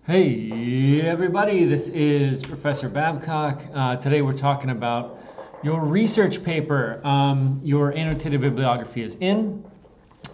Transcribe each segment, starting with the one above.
Hey everybody, this is Professor Babcock. Today we're talking about your research paper. Your annotated bibliography is in.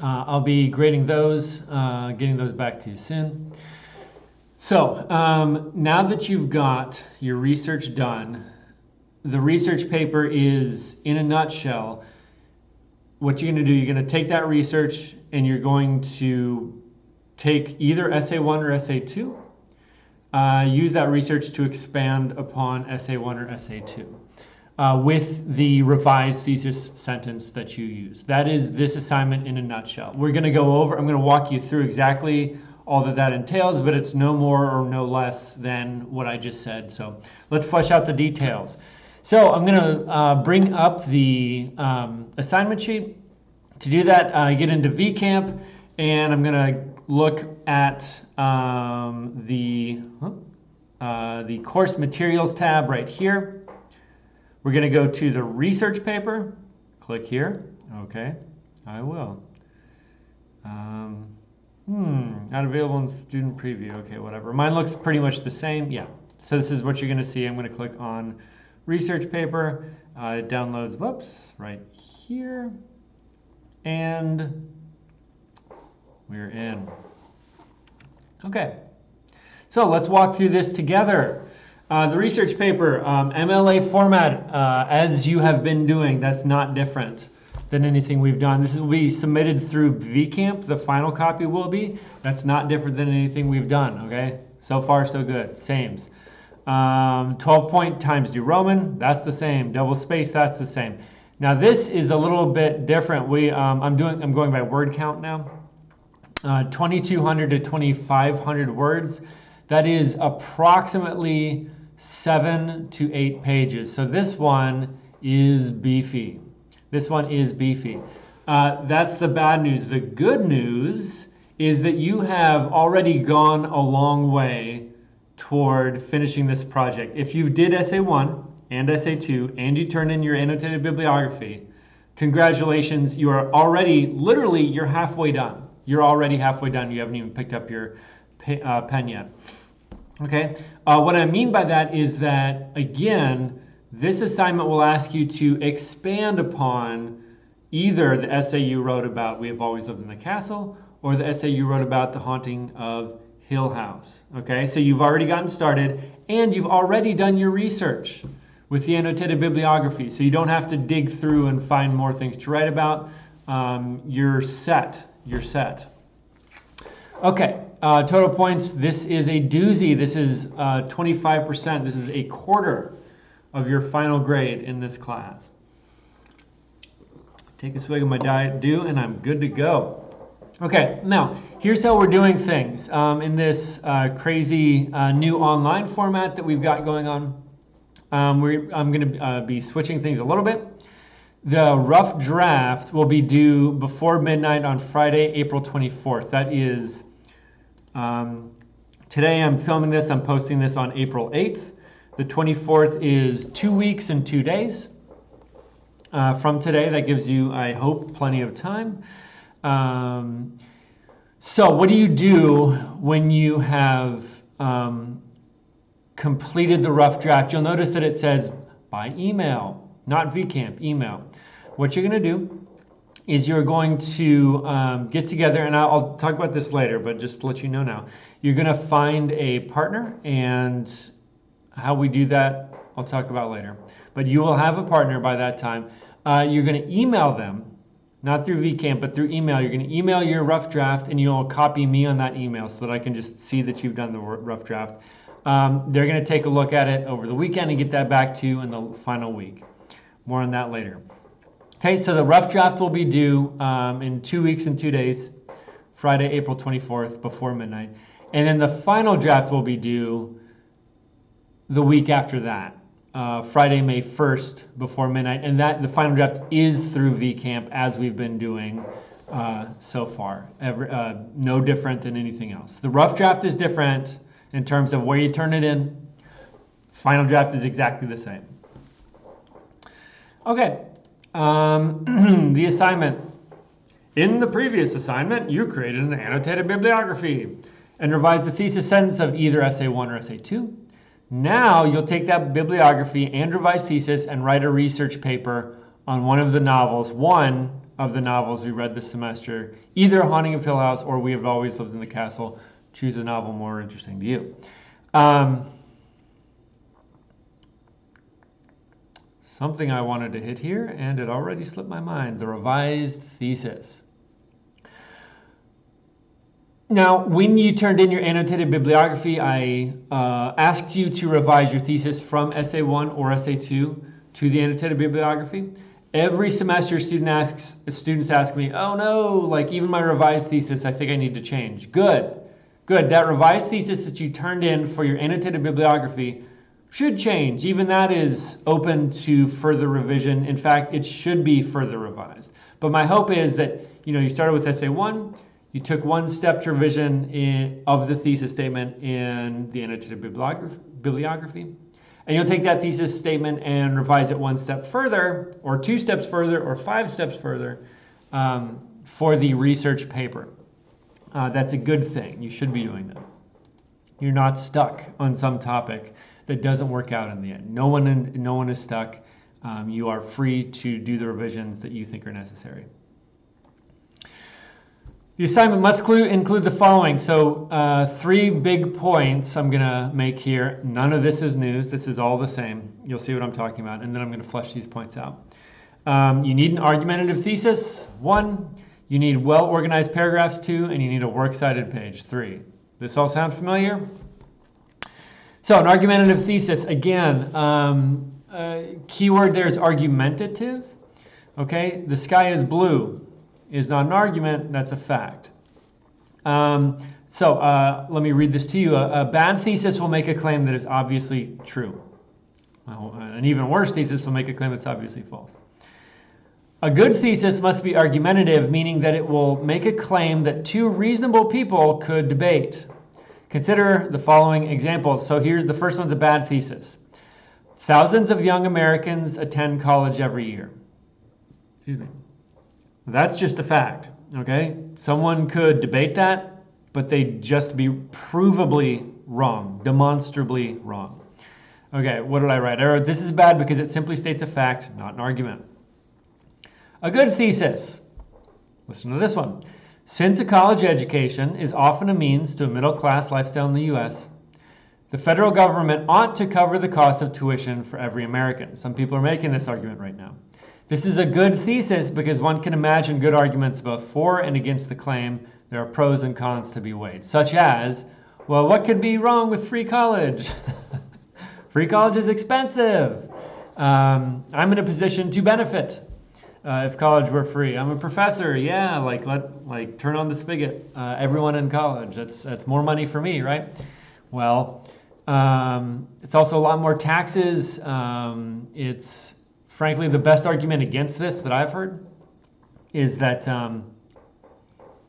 I'll be grading those, getting those back to you soon. So now that you've got your research done, the research paper is, in a nutshell, what you're going to do, you're going to take that research and you're going to take either Essay 1 or Essay 2. Use that research to expand upon Essay 1 or Essay 2 with the revised thesis sentence that you use. That is this assignment in a nutshell. We're going to go over, I'm going to walk you through exactly all that entails, but it's no more or no less than what I just said. So let's flesh out the details. So I'm going to bring up the assignment sheet. To do that, get into VCamp, and I'm going to look at the course materials tab right here. We're going to go to the research paper. Click here. Okay, I will. Not available in student preview. Okay, whatever. Mine looks pretty much the same. Yeah. So this is what you're going to see. I'm going to click on research paper. It downloads, whoops, right here. And we're in. Okay, so let's walk through this together. The research paper, MLA format, as you have been doing, that's not different than anything we've done. This will be submitted through VCamp, the final copy will be. That's not different than anything we've done, okay? So far, so good, sames. 12-point times New Roman, that's the same. Double space, that's the same. Now this is a little bit different. I'm going by word count now. 2,200 to 2,500 words. That is approximately 7 to 8 pages. So this one is beefy. This one is beefy. That's the bad news. The good news is that you have already gone a long way toward finishing this project. If you did Essay 1 and Essay 2 and you turned in your annotated bibliography, congratulations, you are already, literally, you're halfway done. You're already halfway done. You haven't even picked up your pen yet. Okay. What I mean by that is that, again, this assignment will ask you to expand upon either the essay you wrote about We Have Always Lived in the Castle or the essay you wrote about The Haunting of Hill House. Okay. So you've already gotten started and you've already done your research with the annotated bibliography. So you don't have to dig through and find more things to write about. You're set. You're set. Okay, total points. This is a doozy. This is 25%. This is a quarter of your final grade in this class. Take a swig of my Diet Dew and I'm good to go. Okay, now here's how we're doing things in this crazy new online format that we've got going on. I'm going to be switching things a little bit. The rough draft will be due before midnight on Friday, April 24th. That is, today I'm filming this, I'm posting this on April 8th. The 24th is 2 weeks and 2 days from today. That gives you, I hope, plenty of time. So what do you do when you have completed the rough draft? You'll notice that it says by email. Not VCamp, email. What you're going to do is you're going to get together, and I'll talk about this later, but just to let you know now, you're going to find a partner, and how we do that, I'll talk about later. But you will have a partner by that time. You're going to email them, not through VCamp, but through email. You're going to email your rough draft, and you'll copy me on that email so that I can just see that you've done the rough draft. They're going to take a look at it over the weekend and get that back to you in the final week. More on that later. Okay, so the rough draft will be due in 2 weeks and 2 days, Friday, April 24th, before midnight. And then the final draft will be due the week after that, Friday, May 1st, before midnight. And that the final draft is through VCamp, as we've been doing so far. No different than anything else. The rough draft is different in terms of where you turn it in. Final draft is exactly the same. Okay, the assignment. In the previous assignment, you created an annotated bibliography. and revise the thesis sentence of either essay 1 or essay 2. Now you'll take that bibliography and revised thesis and write a research paper on one of the novels we read this semester, either Haunting of Hill House or We Have Always Lived in the Castle. Choose a novel more interesting to you. Something I wanted to hit here, and it already slipped my mind, the revised thesis. Now, when you turned in your annotated bibliography, I asked you to revise your thesis from essay 1 or essay 2 to the annotated bibliography. Every semester, students ask me, oh no, like even my revised thesis, I think I need to change. Good. That revised thesis that you turned in for your annotated bibliography should change. Even that is open to further revision. In fact, it should be further revised. But my hope is that you started with essay 1, you took one step to revision of the thesis statement in the annotated bibliography, and you'll take that thesis statement and revise it one step further, or 2 steps further, or 5 steps further for the research paper. That's a good thing. You should be doing that. You're not stuck on some topic that doesn't work out in the end. No one is stuck. You are free to do the revisions that you think are necessary. The assignment must include the following. So 3 big points I'm going to make here. None of this is news. This is all the same. You'll see what I'm talking about, and then I'm going to flesh these points out. You need an argumentative thesis, 1. You need well-organized paragraphs, 2. And you need a works cited page, 3. This all sound familiar? So an argumentative thesis, again, keyword there is argumentative. Okay, the sky is blue is not an argument, that's a fact. Let me read this to you. A bad thesis will make a claim that is obviously true. An even worse thesis will make a claim that's obviously false. A good thesis must be argumentative, meaning that it will make a claim that 2 reasonable people could debate. Consider the following examples. So here's the first one's a bad thesis. Thousands of young Americans attend college every year. Excuse me. That's just a fact, okay? Someone could debate that, but they'd just be provably wrong, demonstrably wrong. Okay, what did I write? I wrote, this is bad because it simply states a fact, not an argument. A good thesis. Listen to this one. Since a college education is often a means to a middle-class lifestyle in the U.S., the federal government ought to cover the cost of tuition for every American. Some people are making this argument right now. This is a good thesis because one can imagine good arguments both for and against the claim. There are pros and cons to be weighed, such as, well, what could be wrong with free college? Free college is expensive. I'm in a position to benefit if college were free. I'm a professor. Yeah, like turn on the spigot. Everyone in college. That's more money for me, right? Well, it's also a lot more taxes. It's frankly the best argument against this that I've heard is that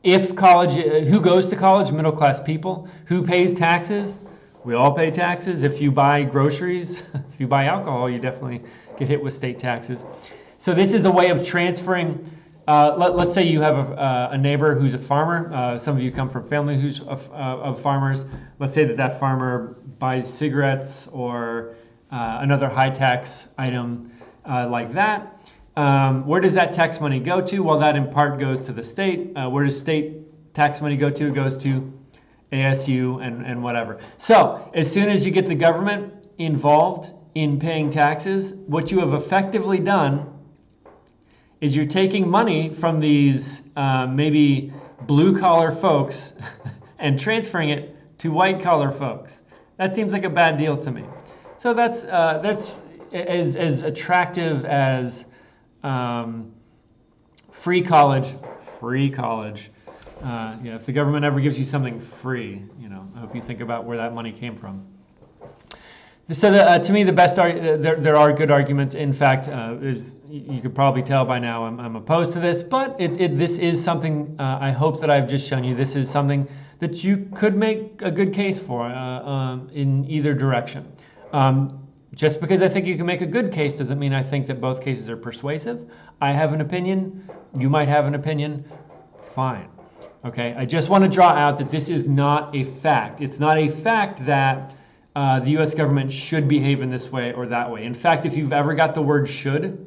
if college, who goes to college? Middle class people. Who pays taxes? We all pay taxes. If you buy groceries, if you buy alcohol, you definitely get hit with state taxes. So this is a way of transferring. Let's say you have a neighbor who's a farmer. Some of you come from family who's of farmers. Let's say that farmer buys cigarettes or another high tax item like that. Where does that tax money go to? Well, that in part goes to the state. Where does state tax money go to? It goes to ASU and whatever. So as soon as you get the government involved in paying taxes, what you have effectively done is you're taking money from these maybe blue-collar folks and transferring it to white-collar folks. That seems like a bad deal to me. So that's as attractive as free college. If the government ever gives you something free, I hope you think about where that money came from. So to me, the best there are good arguments. In fact, you could probably tell by now I'm opposed to this, but this is something I hope that I've just shown you. This is something that you could make a good case for in either direction. Just because I think you can make a good case doesn't mean I think that both cases are persuasive. I have an opinion. You might have an opinion. Fine. Okay, I just want to draw out that this is not a fact. It's not a fact that the U.S. government should behave in this way or that way. In fact, if you've ever got the word should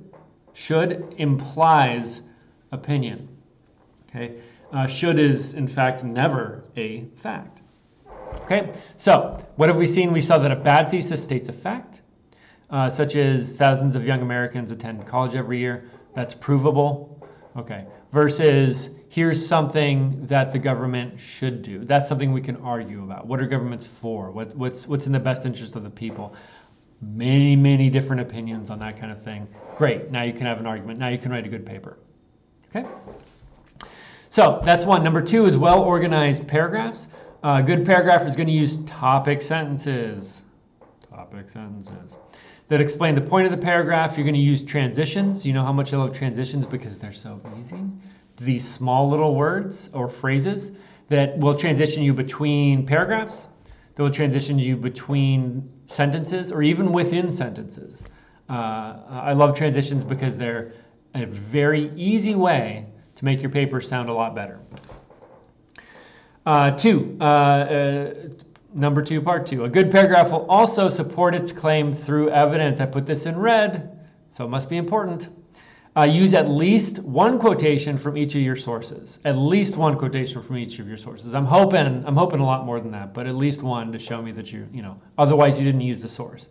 implies opinion. Okay, should is in fact never a fact. Okay, so what have we seen? We saw that a bad thesis states a fact, such as thousands of young Americans attend college every year. That's provable. Okay, versus here's something that the government should do. That's something we can argue about. What are governments for? What's in the best interest of the people? Many different opinions on that kind of thing. Great, now you can have an argument. Now you can write a good paper. Okay? So that's one. Number two is well-organized paragraphs. A good paragraph is going to use topic sentences. Topic sentences that explain the point of the paragraph. You're going to use transitions. You know how much I love transitions because they're so easy. These small little words or phrases that will transition you between paragraphs, that will transition you between sentences or even within sentences. I love transitions because they're a very easy way to make your paper sound a lot better. Number two, part two. A good paragraph will also support its claim through evidence. I put this in red, so it must be important. Use at least one quotation from each of your sources. At least one quotation from each of your sources. I'm hoping a lot more than that, but at least one to show me that otherwise you didn't use the source.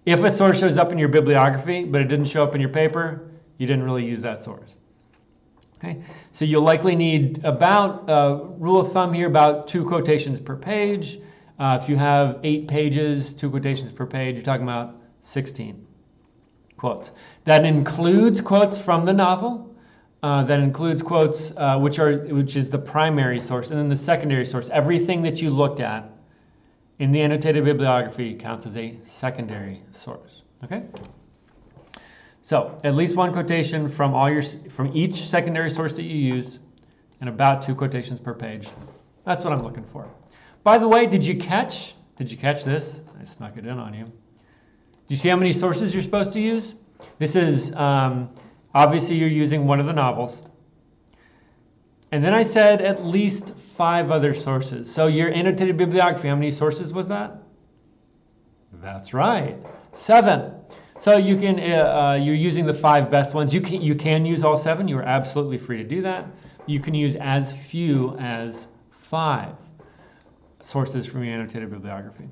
If a source shows up in your bibliography, but it didn't show up in your paper, you didn't really use that source. Okay, so you'll likely need about, rule of thumb here, about 2 quotations per page. If you have 8 pages, 2 quotations per page, you're talking about 16 quotes. That includes quotes from the novel. That includes quotes which is the primary source, and then the secondary source. Everything that you looked at in the annotated bibliography counts as a secondary source. Okay. So at least one quotation from each secondary source that you use, and about 2 quotations per page. That's what I'm looking for. By the way, did you catch this? I snuck it in on you. Do you see how many sources you're supposed to use? This is obviously you're using one of the novels. And then I said at least 5 other sources. So your annotated bibliography, how many sources was that? That's right, 7. So you can you're using the 5 best ones. You can use all 7. You are absolutely free to do that. You can use as few as 5 sources from your annotated bibliography.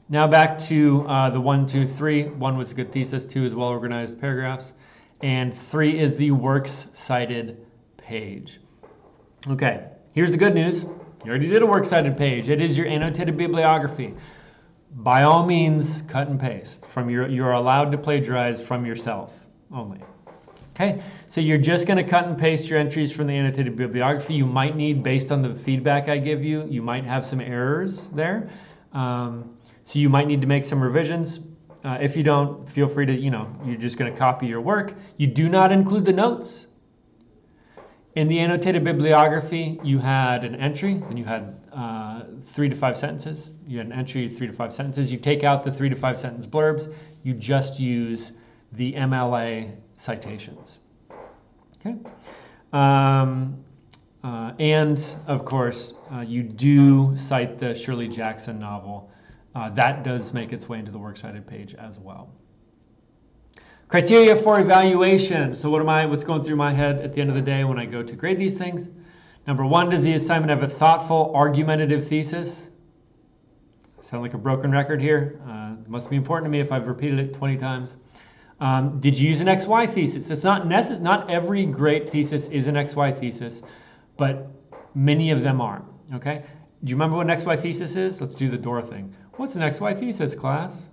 Now back to the 1, 2, 3. 1 was a good thesis. 2 is well-organized paragraphs. And 3 is the works cited page. Okay, here's the good news. You already did a works cited page. It is your annotated bibliography. By all means, cut and paste. You're allowed to plagiarize from yourself only. Okay, so you're just going to cut and paste your entries from the annotated bibliography. You might need, based on the feedback I give you, you might have some errors there. So you might need to make some revisions. If you don't, feel free to, you're just going to copy your work. You do not include the notes. In the annotated bibliography, you had an entry, and you had 3 to 5 sentences. You had an entry, 3 to 5 sentences. You take out the 3 to 5 sentence blurbs. You just use the MLA citations. Okay. And of course, you do cite the Shirley Jackson novel. That does make its way into the works cited page as well. Criteria for evaluation. So what's going through my head at the end of the day when I go to grade these things? Number 1, does the assignment have a thoughtful, argumentative thesis? Sound like a broken record here? It must be important to me if I've repeated it 20 times. Did you use an XY thesis? It's not every great thesis is an XY thesis, but many of them are. Okay? Do you remember what an XY thesis is? Let's do the door thing. What's an XY thesis, class?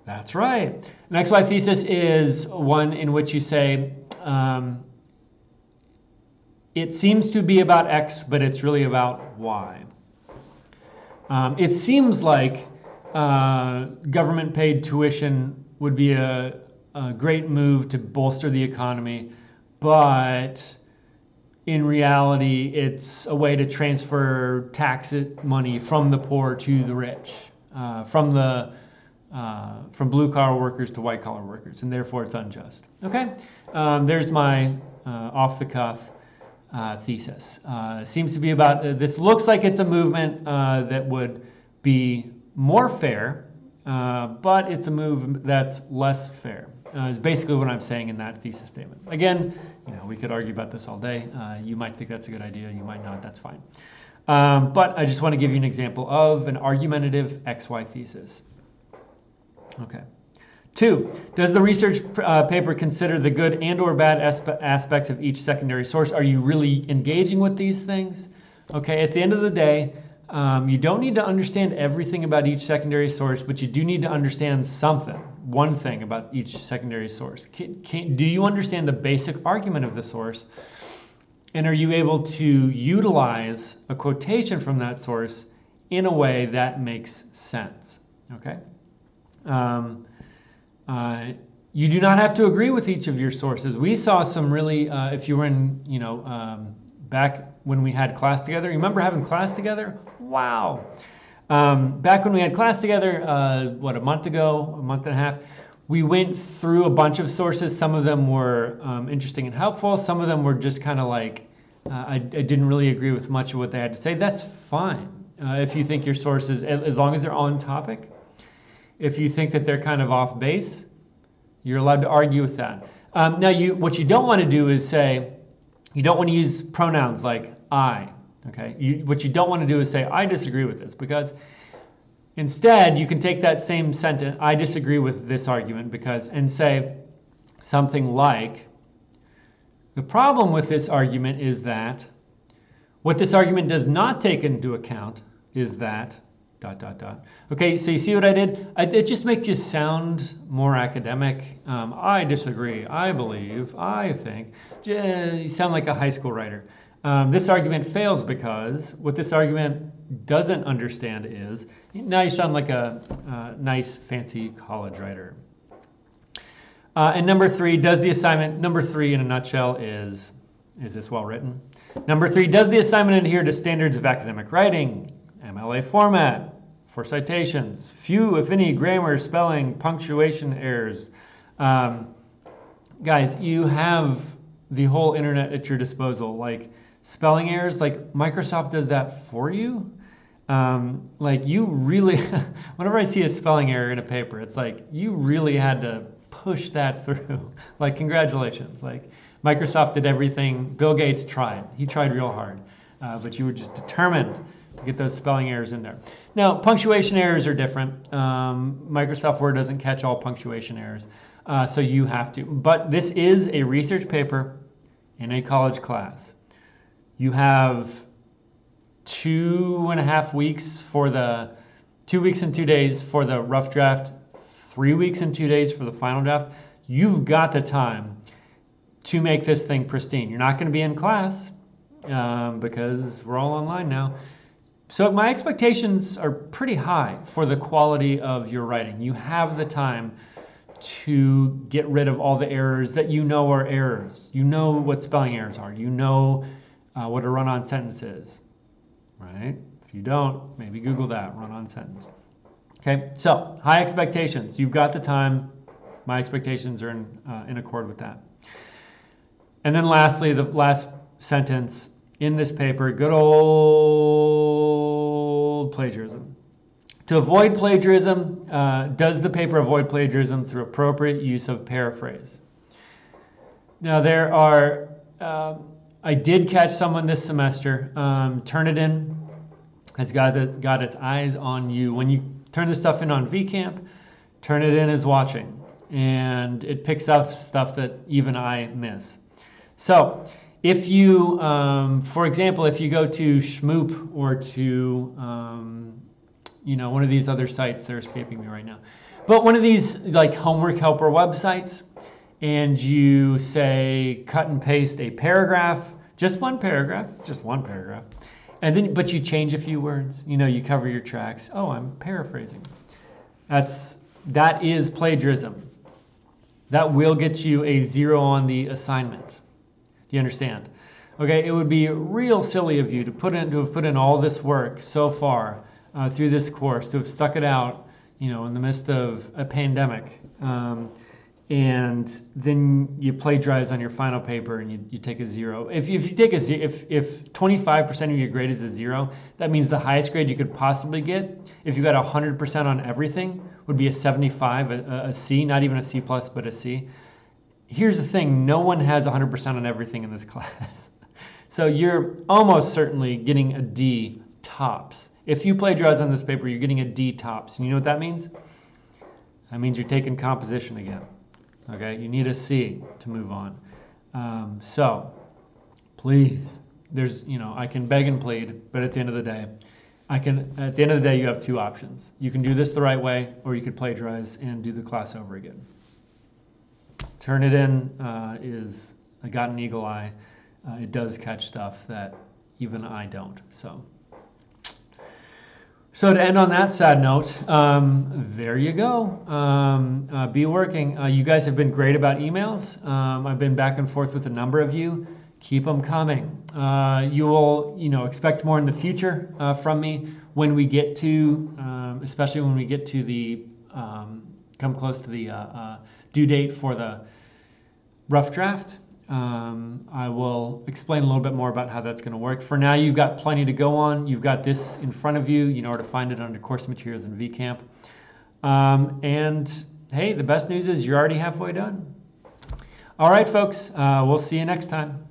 That's right. An XY thesis is one in which you say, it seems to be about X, but it's really about Y. It seems like government-paid tuition would be a great move to bolster the economy, but in reality, it's a way to transfer tax money from the poor to the rich, from the from blue collar workers to white collar workers, and therefore it's unjust. Okay, there's my off the cuff thesis. Seems to be about this. Looks like it's a movement that would be more fair, but it's a move that's less fair. Is basically what I'm saying in that thesis statement. Again, we could argue about this all day. You might think that's a good idea. You might not. That's fine. But I just want to give you an example of an argumentative XY thesis. Okay. 2, does the research paper consider the good and or bad aspects of each secondary source? Are you really engaging with these things? Okay, at the end of the day, you don't need to understand everything about each secondary source, but you do need to understand something, one thing about each secondary source. Do you understand the basic argument of the source? And are you able to utilize a quotation from that source in a way that makes sense? Okay. You do not have to agree with each of your sources. We saw some really, if you were in, back when we had class together, you remember having class together? Wow. Back when we had class together, a month ago, a month and a half, we went through a bunch of sources. Some of them were interesting and helpful. Some of them were just kind of like, I didn't really agree with much of what they had to say. That's fine. If you think your sources, as long as they're on topic, if you think that they're kind of off base, you're allowed to argue with that. Now, what you don't want to do is say, you don't want to use pronouns like I. Okay. What you don't want to do is say, I disagree with this, because instead you can take that same sentence, I disagree with this argument, and say something like, the problem with this argument is that what this argument does not take into account is that ... Okay, so you see what I did? It just makes you sound more academic. I disagree, I believe, I think. You sound like a high school writer. This argument fails because what this argument doesn't understand is, now you sound like a nice, fancy college writer. And number 3, number 3 in a nutshell is this well written? Number 3, does the assignment adhere to standards of academic writing? MLA format for citations, few, if any, grammar, spelling, punctuation errors. Guys, you have the whole internet at your disposal. Like spelling errors, like Microsoft does that for you. Like you really, whenever I see a spelling error in a paper, it's like you really had to push that through. Like congratulations, like Microsoft did everything. Bill Gates tried. He tried real hard, but you were just determined to get those spelling errors in there. Now, punctuation errors are different. Microsoft Word doesn't catch all punctuation errors, so you have to. But this is a research paper in a college class. You have 2.5 weeks for 2 weeks and 2 days for the rough draft, 3 weeks and 2 days for the final draft. You've got the time to make this thing pristine. You're not going to be in class because we're all online now. So my expectations are pretty high for the quality of your writing. You have the time to get rid of all the errors that you know are errors. You know what spelling errors are. You know what a run-on sentence is, right? If you don't, maybe Google that, run-on sentence. Okay, so high expectations. You've got the time. My expectations are in accord with that. And then lastly, the last sentence in this paper, good old plagiarism. To avoid plagiarism, does the paper avoid plagiarism through appropriate use of paraphrase? Now there are, I did catch someone this semester, Turnitin has got its eyes on you. When you turn this stuff in on VCamp, Turnitin is watching, and it picks up stuff that even I miss. So if you, for example, if you go to Shmoop or to, one of these other sites, they're escaping me right now, but one of these like homework helper websites, and you say cut and paste a paragraph, just one paragraph, and then, but you change a few words, you cover your tracks. Oh, I'm paraphrasing. That is plagiarism. That will get you a 0 on the assignment. Do you understand? Okay, it would be real silly of you to have put in all this work so far through this course, to have stuck it out, in the midst of a pandemic, and then you plagiarize on your final paper and you take a 0. If you take a if 25% of your grade is a 0, that means the highest grade you could possibly get, if you got 100% on everything, would be a 75, a C, not even a C plus, but a C. Here's the thing, no one has 100% on everything in this class. So you're almost certainly getting a D tops. If you plagiarize on this paper, you're getting a D tops. And you know what that means? That means you're taking composition again. Okay, you need a C to move on. So please, I can beg and plead, but at the end of the day, you have two options. You can do this the right way, or you could plagiarize and do the class over again. Turnitin is, I got an eagle eye. It does catch stuff that even I don't. So to end on that sad note, there you go. Be working. You guys have been great about emails. I've been back and forth with a number of you. Keep them coming. You will, expect more in the future from me when we get to, especially when we get to the, come close to the due date for the rough draft. I will explain a little bit more about how that's going to work. For now, you've got plenty to go on. You've got this in front of you. You know where to find it under course materials in VCamp. And hey, the best news is you're already halfway done. All right, folks, we'll see you next time.